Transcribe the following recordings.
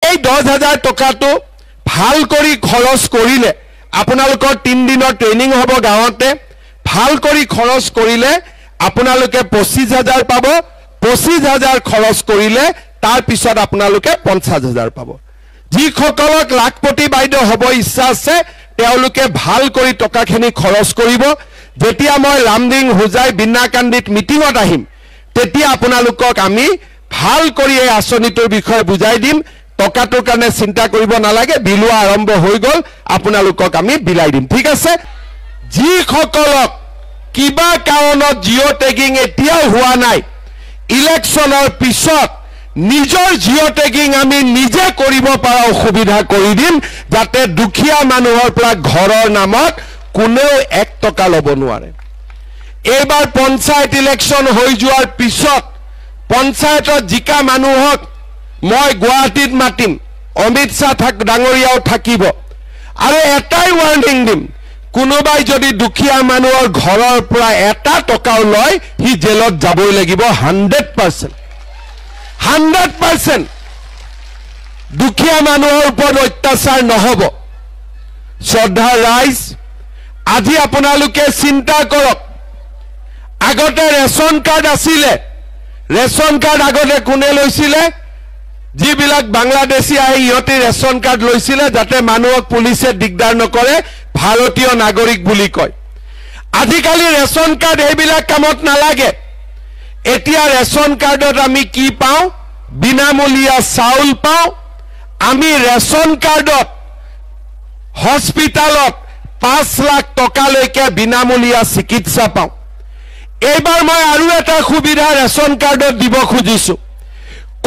এই 10,000 টকাটো ভাল কৰি খৰচ কৰিলে আপোনালোকৰ 3 দিনৰ ট্ৰেইনিং হ'ব গাঁৱতে ভাল কৰি খৰচ কৰিলে আপোনালোকে 25,000 পাব 25,000 খৰচ কৰিলে তাৰ পিছত আপোনালোকে 50,000 পাব যিসকলক লাখপতি বাইদেউ হ'ব ইচ্ছা আছে তেওঁলোকে ভাল কৰি টকাখিনি খৰচ কৰিব যেতিয়া মই লামডিং হুজাই বিনাকান্দিত মিটিঙত আহিম তেতিয়া আপোনালোকক আমি ভাল কৰি এই আঁচনিটোৰ বিষয়ে বুজাই দিম টকাটোৰ কাৰণে চিন্তা কৰিব নালাগে বিলোৱা আৰম্ভ হৈ গ'ল আপোনালোকক আমি বিলাই দিম ঠিক আছে যিসকলক কিবা কাৰণত জিঅ' টেগিং এতিয়াও হোৱা নাই ইলেকশ্যনৰ পিছত নিজৰ জিঅ' টেগিং আমি নিজে কৰিব পৰা সুবিধা কৰি দিম যাতে দুখীয়া মানুহৰ পৰা ঘৰৰ নামত কোনেও 1 টকা ল'ব নোৱাৰে এইবাৰ পঞ্চায়ত ইলেকশ্যন হৈ যোৱাৰ পিছত পঞ্চায়তৰ জিকা মানুহক মই গুৱাহাটীত মাতিম অমিত শাহ ডাঙৰীয়াও থাকিব আৰু এটাই ৱাৰ্নিং দিম কোনোবাই যদি দুখীয়া মানুহৰ ঘৰৰ পৰা 1 টকাও লয় হি জেলত যাবই লাগিব 100% দুখীয়া মানুহৰ ওপৰত অত্যাচাৰ নহব শ্ৰদ্ধা ৰাইজ আজি আপোনালোকে চিন্তা কৰক আগতে ৰেচন কাৰ্ড আছিলে ৰেচন কাৰ্ড আগতে কোনে লৈছিলে যিবিলাক বাংলাদেশী আহি ইহঁতে ৰেচন কাৰ্ড লৈছিলে যাতে মানুহক পুলিচে দিগদাৰ নকৰে ভাৰতীয় নাগৰিক বুলি কয় আজিকালি ৰেচন কাৰ্ড এইবিলাক কামত নালাগে এতিয়া ৰেচন কাৰ্ডত আমি কি পাওঁ বিনামূলীয়া চাউল পাওঁ আমি ৰেচন কাৰ্ডত হস্পিটালত 5 লাখ টকালৈকে বিনামূলীয়া চিকিৎসা পাওঁ এইবাৰ মই আৰু এটা সুবিধা ৰেচন কাৰ্ডত দিব খুজিছো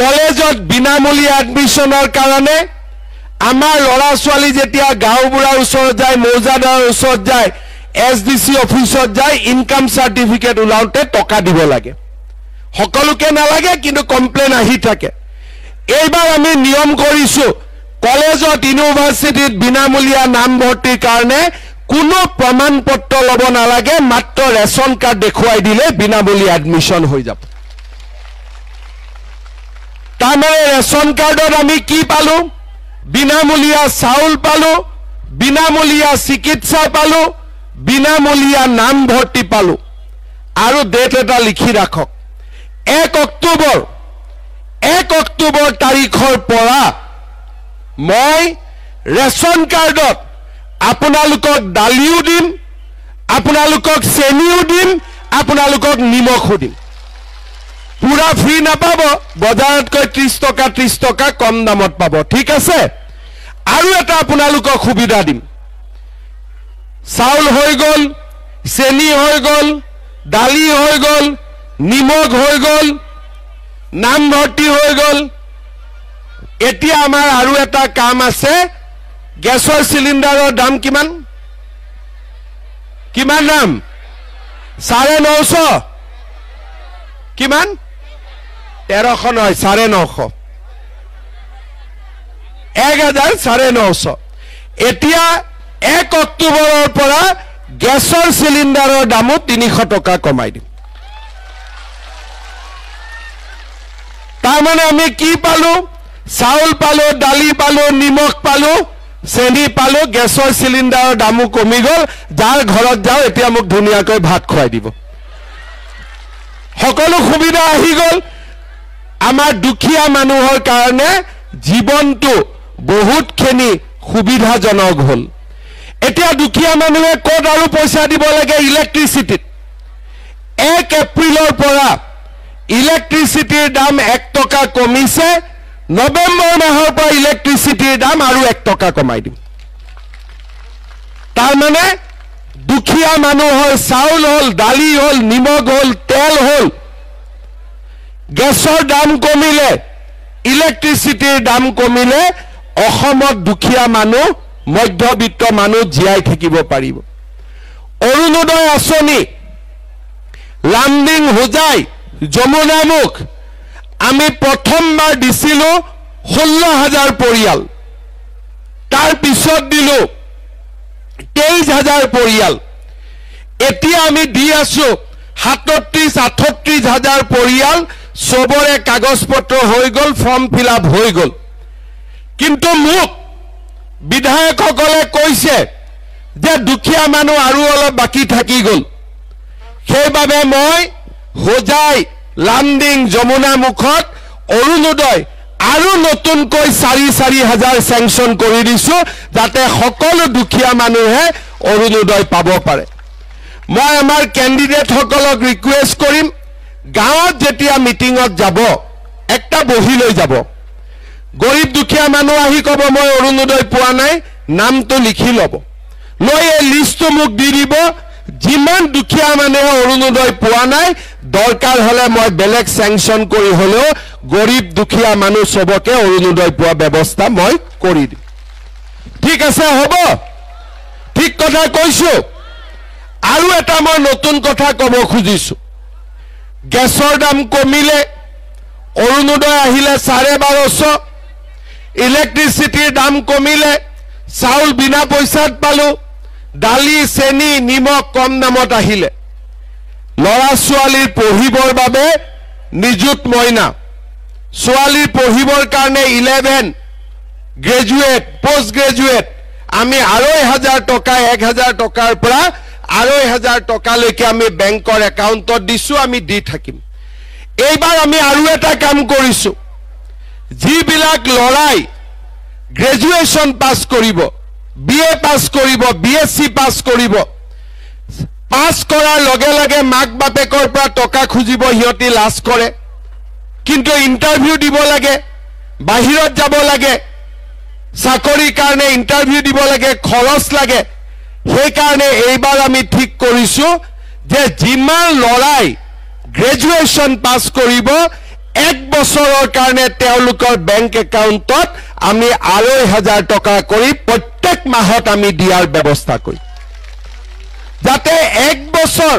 কলেজত বিনামূলীয়া এডমিশনৰ কাৰণে আমাৰ ল'ৰা ছোৱালী যেতিয়া গাঁওবুঢ়াৰ ওচৰত যায় মৌজাদাৰৰ ওচৰত যায় এছডিসি অফিচত যায় ইনকাম সাৰ্টিফিকেট উলাওতে টকা দিব লাগে সকলোকে নালাগে কিন্তু কমপ্লেইন আহি থাকে এইবাৰ আমি নিয়ম কৰিছো কলেজত ইউনিভাৰ্সিটিত বিনামূলীয়া নামভৰ্তিৰ কাৰণে কোনো প্ৰমাণ পত্ৰ ল'ব নালাগে মাত্ৰ ৰেচন কাৰ্ড দেখুৱাই দিলে বিনামূলীয়া এডমিশন হৈ যাব তাৰমানে ৰেচন কাৰ্ডত আমি কি পালো বিনামূলীয়া চাউল পালো বিনামূলীয়া চিকিৎসা পালো বিনামূলীয়া নামভৰ্তি পালো আৰু ডেট এটা লিখি ৰাখক 1 অক্টোবৰ তাৰিখৰ পৰা মই ৰেচন কাৰ্ডত আপোনালোকক দালিও দিম আপোনালোকক চেনিও দিম আপোনালোকক নিমখও দিম পুৰা ফ্ৰী নাপাব বজাৰতকৈ 30 টকা কম দামত পাব ঠিক আছে আৰু এটা আপোনালোকক সুবিধা দিম চাউল হৈ গ'ল চেনি হৈ গ'ল দালি হৈ গ'ল নিমখ হৈ গ'ল নামভৰ্তি হৈ গ'ল এতিয়া আমাৰ আৰু এটা কাম আছে গেছৰ সিলিন্ডাৰৰ দাম কিমান দাম 950 কিমান 1300 নহয় 950 1000 এতিয়া 1 অক্টোবৰৰ পৰা গেছৰ সিলিন্ডাৰৰ দামো 300 টকা কমাই দিম তাৰমানে আমি কি পালো চাউল পালো দালি পালো নিমখ পালো চেনি পালো গেছৰ সিলিন্ডাৰৰ দামো কমি গ'ল যাৰ ঘৰত যাও এতিয়া মোক ধুনিয়াকৈ ভাত খুৱাই দিব সকলো সুবিধা আহি গ'ল আমাৰ দুখীয়া মানুহৰ কাৰণে জীৱনটো বহুতখিনি সুবিধাজনক হ'ল এতিয়া দুখীয়া মানুহে ক'ত আৰু পইচা দিব লাগে ইলেক্ট্ৰিচিটিত 1 এপ্ৰিলৰ পৰা ইলেক্ট্ৰিচিটিৰ দাম 1 টকা কমিছে নৱেম্বৰ মাহৰ পৰা ইলেক্ট্ৰিচিটিৰ দাম আৰু 1 টকা কমাই দিম তাৰমানে দুখীয়া মানুহৰ চাউল হ'ল দালি হ'ল নিমখ হ'ল তেল হ'ল গেছৰ দাম কমিলে ইলেক্ট্ৰিচিটিৰ দাম কমিলে অসমত দুখীয়া মানুহ মধ্যবিত্ত মানুহ জীয়াই থাকিব পাৰিব অৰুণোদয় আঁচনি লামডিং হুজাই যমুনামুখ আমি প্ৰথমবাৰ দিছিলো 16,000 পৰিয়াল তাৰ পিছত দিলো 23,000 পৰিয়াল এতিয়া আমি দি আছো 37-38,000 পৰিয়াল সবৰে কাগজ পত্ৰ হৈ গ'ল ফৰ্ম ফিল আপ হৈ গ'ল কিন্তু মোক বিধায়কসকলে কৈছে যে দুখীয়া মানুহ আৰু অলপ বাকি থাকি গ'ল সেইবাবে মই হোজাই লামডিং যমুনা মুখত অৰুণোদয় আৰু নতুনকৈ 4,000 চেংচন কৰি দিছো যাতে সকলো দুখীয়া মানুহে অৰুণোদয় পাব পাৰে মই আমাৰ ক্যান্ডিডেট সকলক ৰিকুৱেষ্ট কৰিম গাঁৱত যেতিয়া মিটিংত যাব একটা বহি লৈ যাব গৰীব দুখীয়া মানুহ আহি কব মই অৰুণোদয় পোৱা নাই নামটো লিখি লব লৈ এই লিষ্টটো মোক দি দিব যিমান দুখীয়া মানুহে অৰুণোদয় পোৱা নাই দৰকাৰ হলে মই বেলেগ চেংচন কৰি হলেও গৰীব দুখীয়া মানুহ সবকে অৰুণোদয় পোৱা ব্যৱস্থা মই কৰি দিম ঠিক আছে হ'ব ঠিক কথা কৈছো আৰু এটা মই নতুন কথা কব খুজিছো গেছৰ দাম কমিলে অৰুণোদয় আহিলে 1250 ইলেক্ট্ৰিচিটিৰ দাম কমিলে চাউল বিনা পইচাত পালো দালি চেনি নিমখ কম দামত আহিলে লৰা ছোৱালীৰ পঢ়িবৰ বাবে নিযুত মইনা ছোৱালীৰ পঢ়িবৰ কাৰণে 11 গ্ৰেজুৱেট পোষ্ট গ্ৰেজুৱেট আমি 2,500 টকা 1,000 টকাৰ পৰা 2,500 টকালৈকে আমি বেংকৰ একাউণ্টত দিছো আমি দি থাকিম এইবাৰ আমি আৰু এটা কাম কৰিছো যিবিলাক লৰাই গ্ৰেজুৱেচন পাস কৰিব বিএ পাস কৰিব বিএসসি পাস কৰিব পাস কৰাৰ লগে লগে মাক বাপেকৰ পৰা টকা খুজিব হিয়তি লাজ কৰে কিন্তু ইন্টাৰভিউ দিব লাগে বাহিৰত যাব লাগে চাকৰিৰ কাৰণে ইন্টাৰভিউ দিব লাগে খৰচ লাগে সেই কাৰণে এইবাৰ আমি ঠিক কৰিছো যে যিমান লৰাই গ্ৰেজুৱেচন পাস কৰিব 1 বছৰৰ কাৰণে তেওঁলোকৰ বেংক একাউণ্টত আমি 2,500 টকা কৰি প্ৰত্যেক মাহত আমি দিয়াৰ ব্যৱস্থা কৰিম যাতে 1 বছৰ